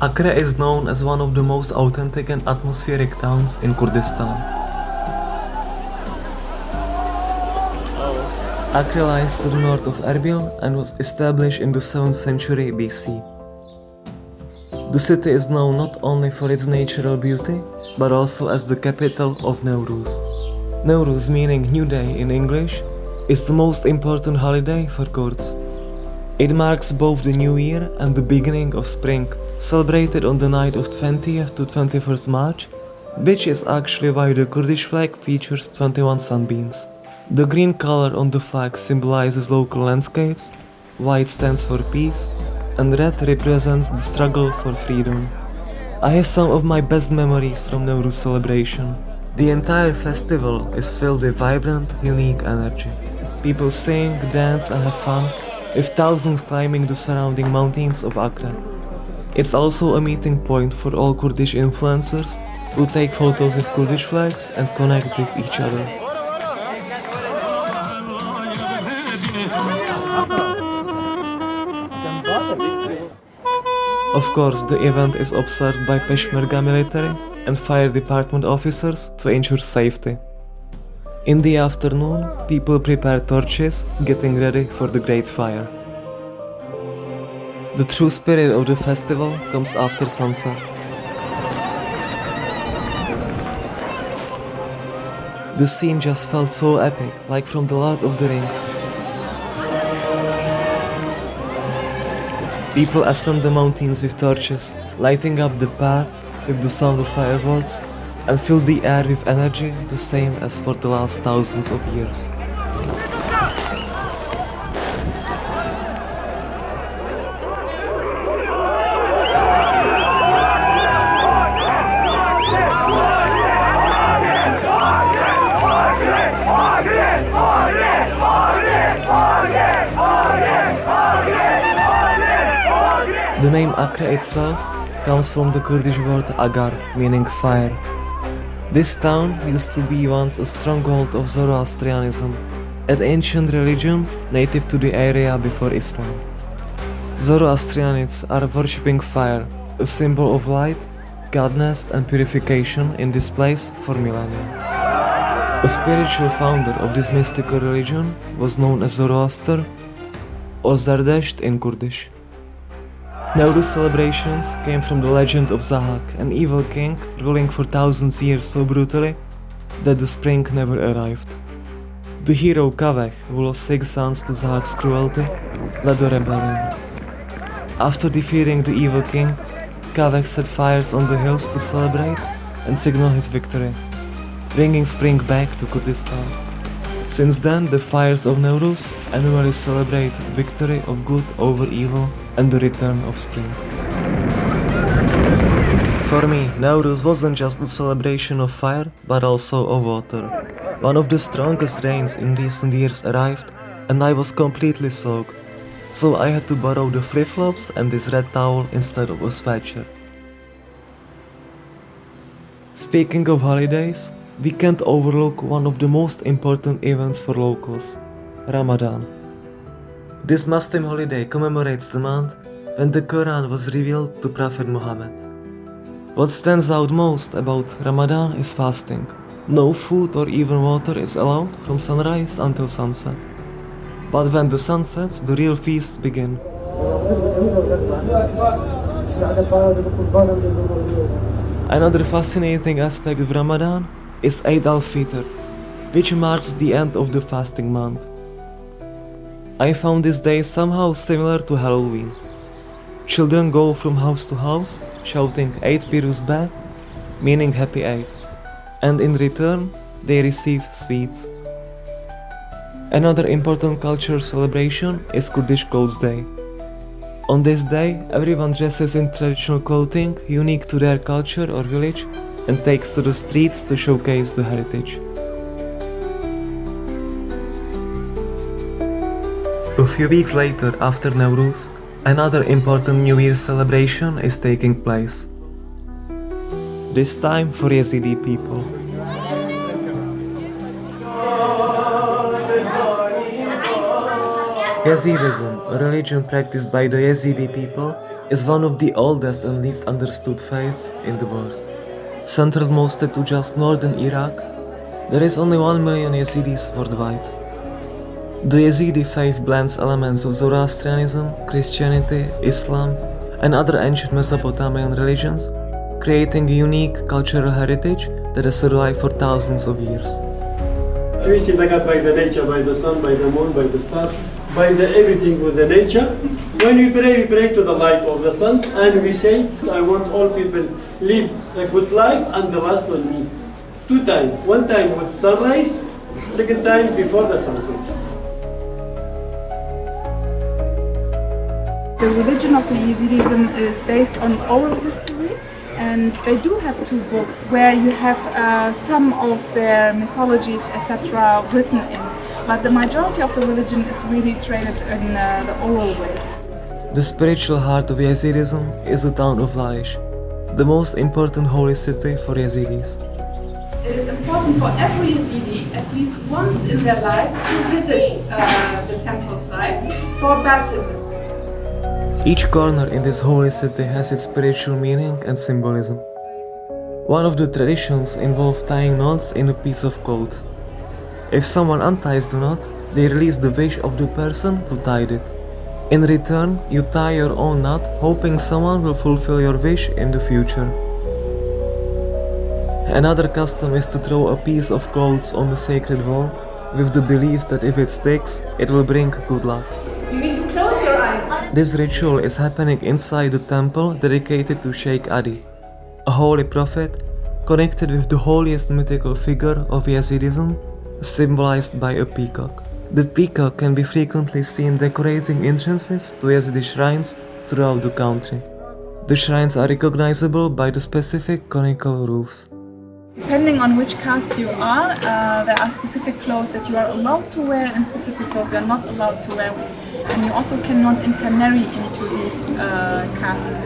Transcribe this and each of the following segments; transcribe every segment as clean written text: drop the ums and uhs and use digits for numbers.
Akre is known as one of the most authentic and atmospheric towns in Kurdistan. Akre lies to the north of Erbil and was established in the 7th century BC. The city is known not only for its natural beauty, but also as the capital of Newruz. Newruz, meaning New Day in English, is the most important holiday for Kurds. It marks both the New Year and the beginning of spring, celebrated on the night of 20th to 21st March, which is actually why the Kurdish flag features 21 sunbeams. The green color on the flag symbolizes local landscapes, white stands for peace, and red represents the struggle for freedom. I have some of my best memories from Newruz celebration. The entire festival is filled with vibrant, unique energy. People sing, dance and have fun, with thousands climbing the surrounding mountains of Akre. It's also a meeting point for all Kurdish influencers who take photos with Kurdish flags and connect with each other. Of course, the event is observed by pesmerga military and fire department officers to ensure safety. In the afternoon, people prepare torches, getting ready for the great fire. The true spirit of the festival comes after sunset. The scene just felt so epic, like from the Lord of the Rings. People ascend the mountains with torches, lighting up the path with the sound of fireworks, and fill the air with energy the same as for the last thousands of years. The name Akre itself comes from the Kurdish word agar, meaning fire. This town used to be once a stronghold of Zoroastrianism, an ancient religion native to the area before Islam. Zoroastrianists are worshipping fire, a symbol of light, godness and purification in this place for millennia. A spiritual founder of this mystical religion was known as Zoroaster or Zerdesht in Kurdish. Newruz celebrations came from the legend of Zahak, an evil king ruling for thousands of years so brutally that the spring never arrived. The hero Kaveh, who lost 6 sons to Zahak's cruelty, led a rebellion. After defeating the evil king, Kaveh set fires on the hills to celebrate and signal his victory, bringing spring back to Kurdistan. Since then, the fires of Newruz annually celebrate victory of good over evil and the return of spring. For me, Newruz wasn't just a celebration of fire, but also of water. One of the strongest rains in recent years arrived, and I was completely soaked, so I had to borrow the flip-flops and this red towel instead of a sweatshirt. Speaking of holidays, we can't overlook one of the most important events for locals, Ramadan. This Muslim holiday commemorates the month when the Quran was revealed to Prophet Muhammad. What stands out most about Ramadan is fasting. No food or even water is allowed from sunrise until sunset. But when the sun sets, the real feasts begin. Another fascinating aspect of Ramadan is Eid al-Fitr, which marks the end of the fasting month. I found this day somehow similar to Halloween. Children go from house to house, shouting Eid Piruz Ba, meaning Happy Eid, and in return, they receive sweets. Another important cultural celebration is Kurdish Clothes Day. On this day, everyone dresses in traditional clothing unique to their culture or village and takes to the streets to showcase the heritage. A few weeks later, after Newruz, another important New Year celebration is taking place. This time for Yezidi people. Yazidism, a religion practiced by the Yezidi people, is one of the oldest and least understood faiths in the world. Central mostly to just northern Iraq, there is only 1 million Yazidis worldwide. The Yazidi faith blends elements of Zoroastrianism, Christianity, Islam, and other ancient Mesopotamian religions, creating a unique cultural heritage that has survived for thousands of years. We see the God by the nature, by the sun, by the moon, by the star, by the everything with the nature. When we pray to the light of the sun, and we say, I want all people live a good life, and the last one me. 2 times. 1 time with sunrise, 2nd time before the sunset. The religion of the Yezidism is based on oral history, and they do have 2 books where you have some of their mythologies, etc. written in, but the majority of the religion is really traded in the oral way. The spiritual heart of Yazidism is the town of Laish, the most important holy city for Yazidis. It is important for every Yazidi, at least once in their life, to visit the temple site for baptism. Each corner in this holy city has its spiritual meaning and symbolism. One of the traditions involves tying knots in a piece of cloth. If someone unties the knot, they release the wish of the person who tied it. In return, you tie your own knot, hoping someone will fulfill your wish in the future. Another custom is to throw a piece of clothes on the sacred wall, with the belief that if it sticks, it will bring good luck. You need to close your eyes. This ritual is happening inside the temple dedicated to Sheikh Adi, a holy prophet connected with the holiest mythical figure of Yazidism, symbolized by a peacock. The peacock can be frequently seen decorating entrances to Yazidi shrines throughout the country. The shrines are recognizable by the specific conical roofs. Depending on which caste you are, there are specific clothes that you are allowed to wear and specific clothes you are not allowed to wear. And you also cannot intermarry into these castes.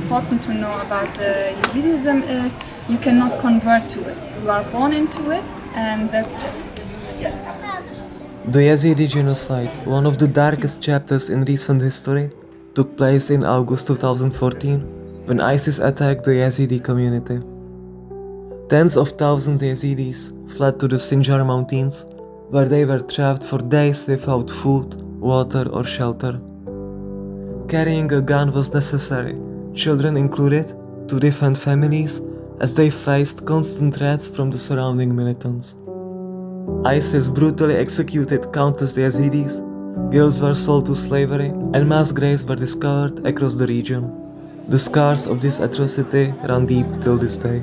Important to know about the Yazidism is you cannot convert to it. You are born into it, and that's it. The Yazidi genocide, one of the darkest chapters in recent history, took place in August 2014 when ISIS attacked the Yazidi community. Tens of thousands of Yazidis fled to the Sinjar mountains, where they were trapped for days without food, water or shelter. Carrying a gun was necessary, children included, to defend families as they faced constant threats from the surrounding militants. ISIS brutally executed countless Yazidis, girls were sold to slavery, and mass graves were discovered across the region. The scars of this atrocity run deep till this day.